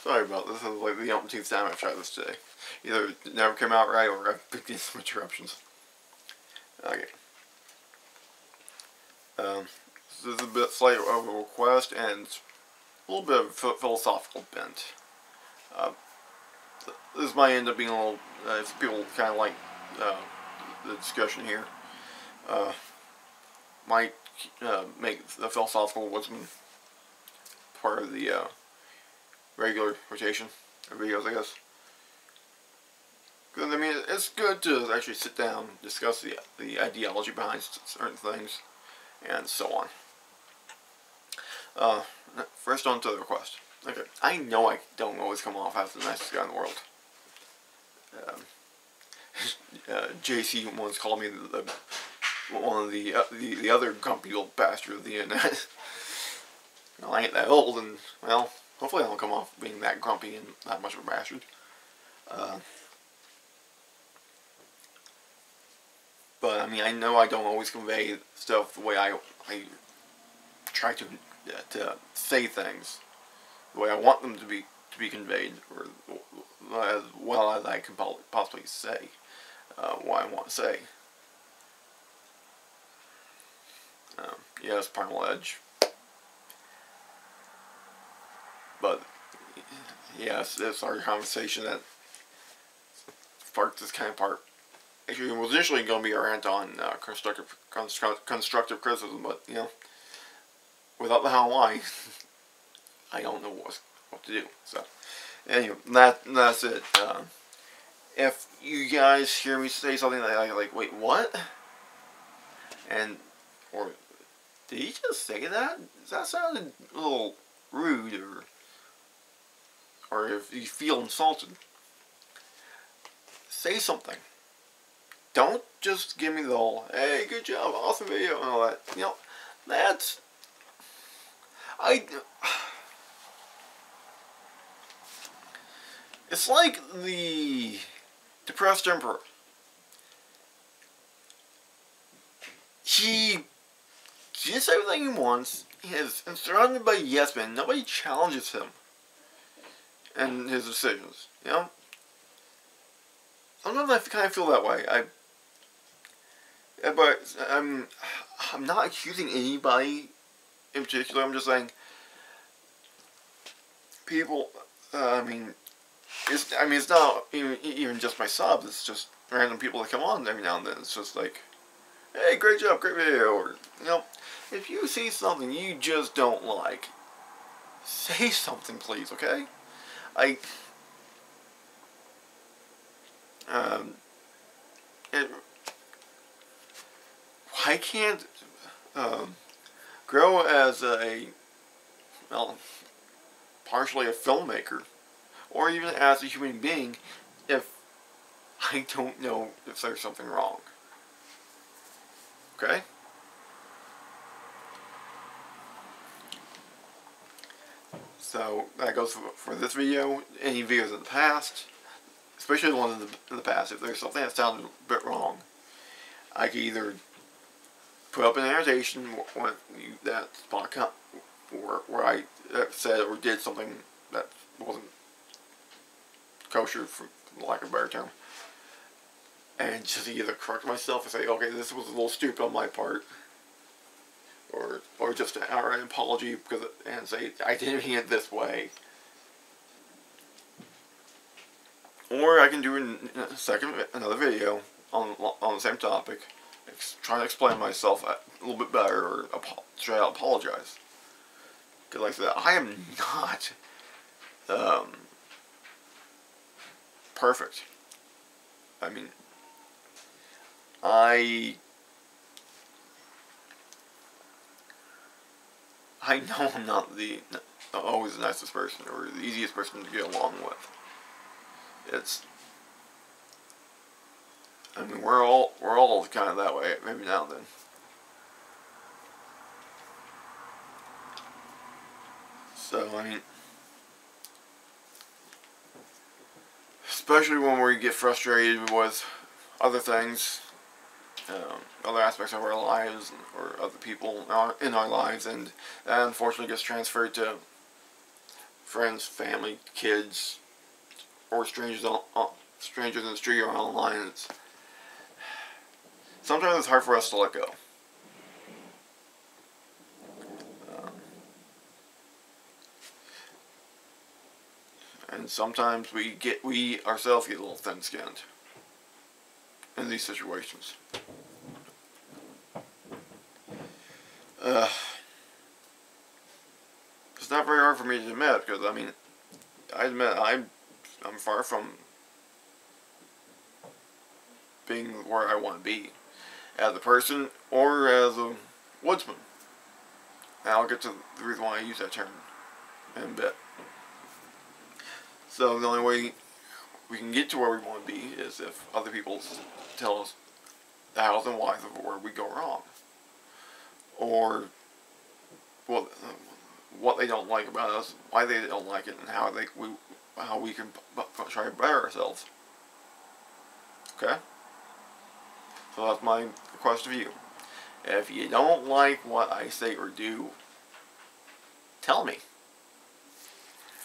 Sorry about this. This is like the umpteenth time I've tried this today. Either it never came out right or I've been getting some interruptions. Okay. This is a bit slight of a request and a little bit of philosophical bent. This might end up being a little, if people kind of like the discussion here, might make the philosophical woodsman part of the regular rotation of videos, I guess. Because, I mean, it's good to actually sit down, discuss the ideology behind certain things, and so on. First on to the request. Okay, I know I don't always come off as the nicest guy in the world. JC once called me one of the other grumpy old bastard of the internet. Well, I ain't that old, and, well, hopefully I don't come off being that grumpy and that much of a bastard. But, I mean, I know I don't always convey stuff the way I try to say things the way I want them to be conveyed, or as well as I can possibly say what I want to say. Yes, Primal Edge. But, yes, it's our conversation that sparked this kind of part. Actually, it was initially going to be a rant on constructive criticism, but, you know, without the how and why, I don't know what to do. So, anyway, that's it. If you guys hear me say something like, wait, what? Or, did he just say that? That sounded a little rude, or if you feel insulted, say something. Don't just give me the whole, hey, good job, awesome video, and all that. You know, that's... It's like the depressed emperor. He gets everything he wants. He is surrounded by yes men. Nobody challenges him and his decisions. You know? Sometimes I kind of feel that way. But I'm not accusing anybody in particular. I'm just saying people. It's not even just my subs. It's just random people that come on every now and then. It's just like, hey, great job, great video. Or, you know, if you see something you just don't like, say something, please. Okay? I can't grow as partially a filmmaker, or even as a human being, if I don't know if there's something wrong. Okay? So, that goes for this video, any videos in the past, especially the ones in the past. If there's something that sounded a bit wrong, I could either put up an annotation when that spot where I said or did something that wasn't kosher, for lack of a better term, and just either correct myself and say, okay, this was a little stupid on my part, or just an outright apology and say I didn't mean it this way. Or I can do another video on the same topic, trying to explain myself a little bit better, or try to apologize. Because like I said, I am not perfect. I mean, I know I'm not always the nicest person or the easiest person to get along with. I mean, we're all kind of that way, maybe now and then. So, I mean, especially when we get frustrated with other things, other aspects of our lives, or other people in our lives, and that unfortunately gets transferred to friends, family, kids, or strangers strangers in the street or online. Sometimes it's hard for us to let go. And sometimes we ourselves get a little thin-skinned in these situations. It's not very hard for me to admit, because I mean, I admit I'm far from being where I want to be as a person or as a woodsman. And I'll get to the reason why I use that term in a bit. So the only way we can get to where we want to be is if other people tell us the hows and whys of where we go wrong, or what they don't like about us, why they don't like it, and how we can try to better ourselves. Okay? So that's my request of you. If you don't like what I say or do, tell me.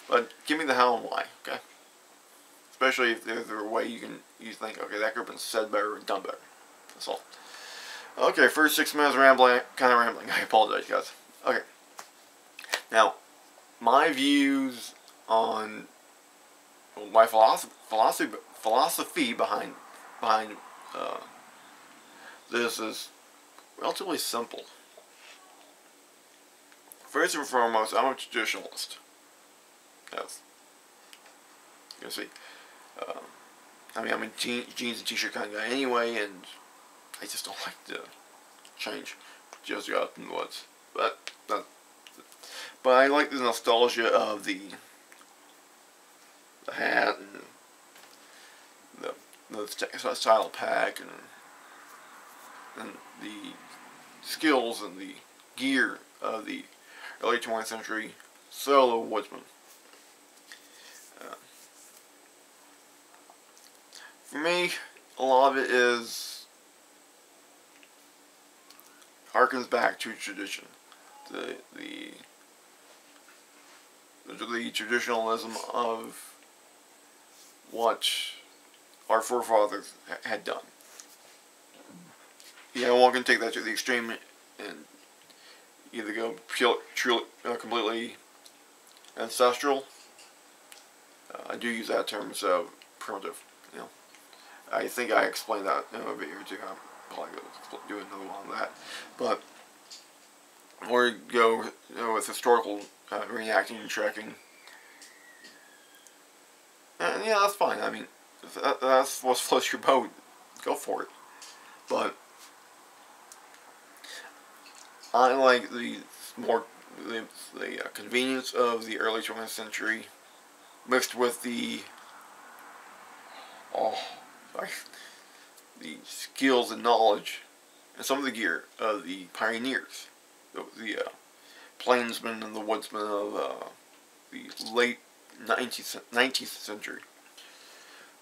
But give me the how and why, okay? Especially if there's a way you think, okay, that could have been said better and done better. That's all. Okay, first 6 minutes rambling, kind of rambling. I apologize, guys. Okay. Now, my views on my philosophy behind this is relatively simple. First and foremost, I'm a traditionalist. Yes. You see, I mean, I'm a jeans and t-shirt kind of guy anyway, and I just don't like to change just out in the woods. But I like the nostalgia of the hat and the style pack and the skills and the gear of the early 20th century solo woodsman. For me, a lot of it harkens back to tradition, the traditionalism of what our forefathers had done. Yeah, one can take that to the extreme and either go completely ancestral. I do use that term, so primitive. You know, I think I explained that in a video or two. I'm probably going to do another one on that, but or go with historical reenacting and trekking. And yeah, that's fine. I mean, if that's what floats your boat, go for it. But I like the convenience of the early 20th century mixed with the skills and knowledge and some of the gear of the pioneers, the plainsmen and the woodsmen of the late 19th century.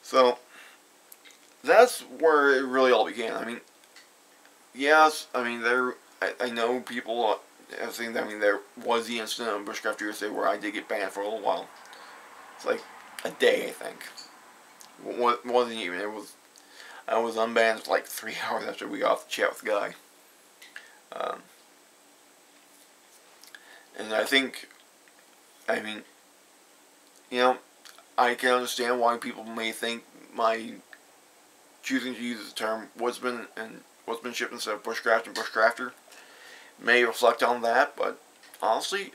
So that's where it really all began. I mean, yes, I mean I know people have seen that. I mean, there was the incident on Bushcraft USA where I did get banned for a little while. It's like a day, I think. It wasn't even. I was unbanned for like 3 hours after we got off the chat with the guy. And I think, I mean, you know, I can understand why people may think my choosing to use the term woodsman and woodsmanship instead of bushcraft and bushcrafter may reflect on that, but honestly,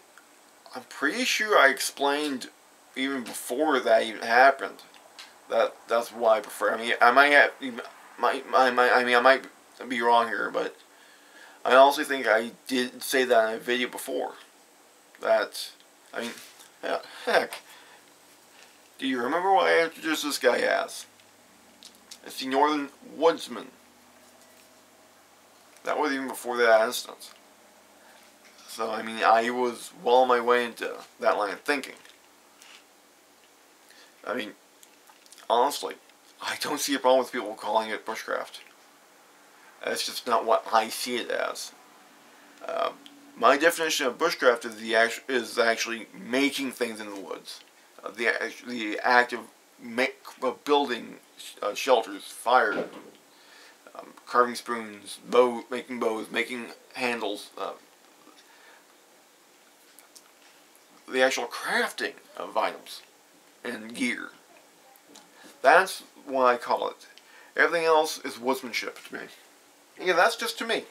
I'm pretty sure I explained even before that even happened that's why I prefer. I mean, I might be wrong here, but I honestly think I did say that in a video before. That, I mean, heck, do you remember what I introduced this guy as? It's the Northern Woodsman. That was even before that instance. So, I mean, I was well on my way into that line of thinking. I mean, honestly, I don't see a problem with people calling it bushcraft. That's just not what I see it as. My definition of bushcraft is actually making things in the woods. The act of building shelters, fire, carving spoons, making bows, making handles, the actual crafting of items and gear. That's what I call it. Everything else is woodsmanship to me. Again, that's just to me.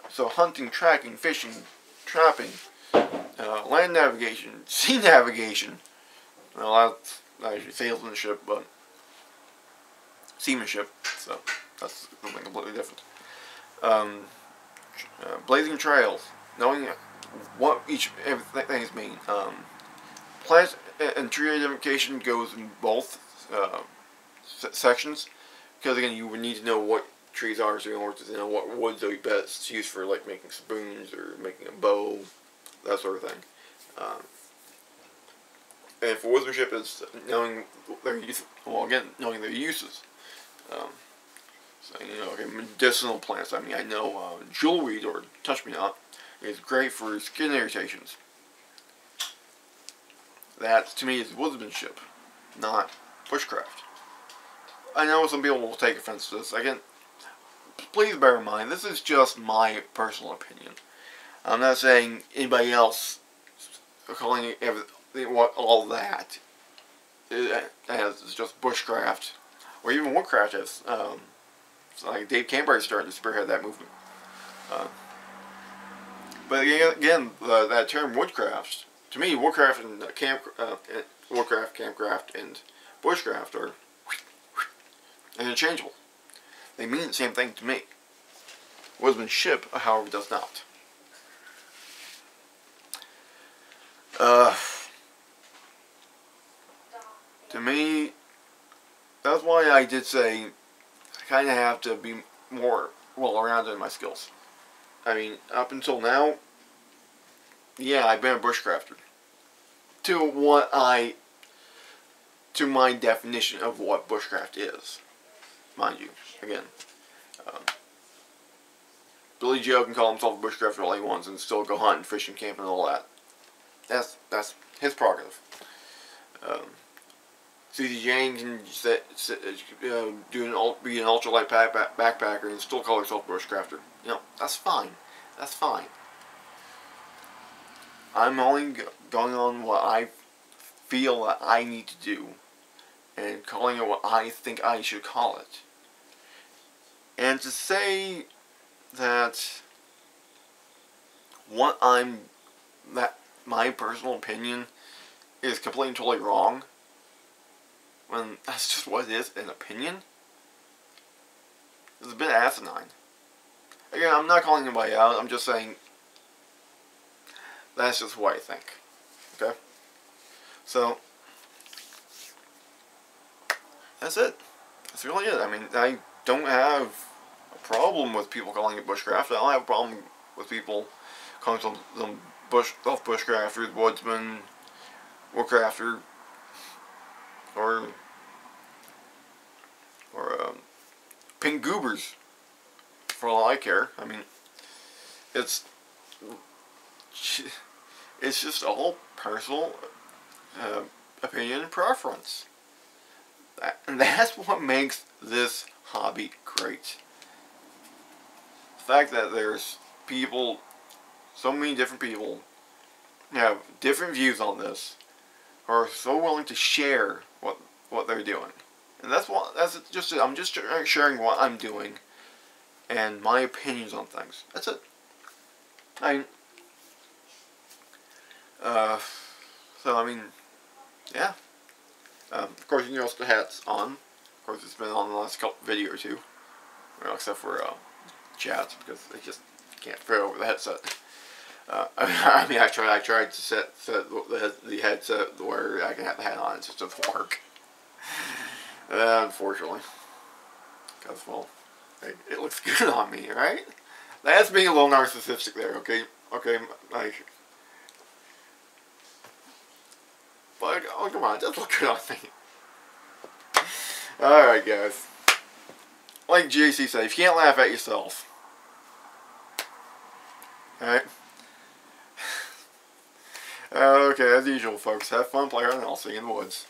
So hunting, tracking, fishing, trapping, land navigation, sea navigation. Well, that's actually salesmanship, but seamanship. So that's something completely different. Blazing trails, knowing what everything mean. Plant and tree identification goes in both sections, because again, you would need to know what trees are, so in order to know what woods are best used for, like making spoons or making a bow, that sort of thing. And for woodsmanship, it's knowing their use. Well, again, knowing their uses. So okay, medicinal plants. I mean, I know jewelweed or touch-me-not is great for skin irritations. That, to me, is woodsmanship, not bushcraft. I know some people will take offense to this. Again, please bear in mind, this is just my personal opinion. I'm not saying anybody else calling all that as just bushcraft, or even woodcraft as, like Dave Canterbury started to spearhead that movement. But again, that term woodcraft, to me, woodcraft and woodcraft, campcraft, and bushcraft are interchangeable. They mean the same thing to me. Woodsmanship, however, does not. To me, that's why I did say I kind of have to be more well-rounded in my skills. I mean, up until now, yeah, I've been a bushcrafter. To my definition of what bushcraft is, mind you. Again, Billy Joe can call himself a bushcrafter all he wants and still go hunt and fish and camp and all that. That's his prerogative. Susie Jane can be an ultralight backpacker and still call herself a bushcrafter. That's fine. That's fine. I'm only going on what I feel that I need to do and calling it what I think I should call it. And to say that my personal opinion is completely and totally wrong, when that's just what it is, an opinion, is a bit asinine. Again, I'm not calling anybody out, I'm just saying that's just what I think. Okay? So, that's it. That's really it. I mean, I don't have a problem with people calling it bushcraft. I don't have a problem with people calling them bushcrafters, woodsman, woodcrafter, or pink goobers, for all I care. I mean, it's just all personal opinion and preference. And that's what makes this hobby great. The fact that there's people, so many different people, have different views on this, are so willing to share what they're doing. And I'm just sharing what I'm doing and my opinions on things. That's it. So I mean, yeah. Of course, you notice the hat's on. Of course, it's been on the last video or two. Well, except for chats, because they just can't fit over the headset. I mean, I tried to set the headset where I can have the hat on. It just doesn't work. Unfortunately. Because, well, it looks good on me, right? That's being a little narcissistic there, okay? Okay, like... But, oh, come on, it does look good on me. Alright, guys. Like JC said, if you can't laugh at yourself, alright? Okay, as usual, folks, have fun, play hard, and I'll see you in the woods.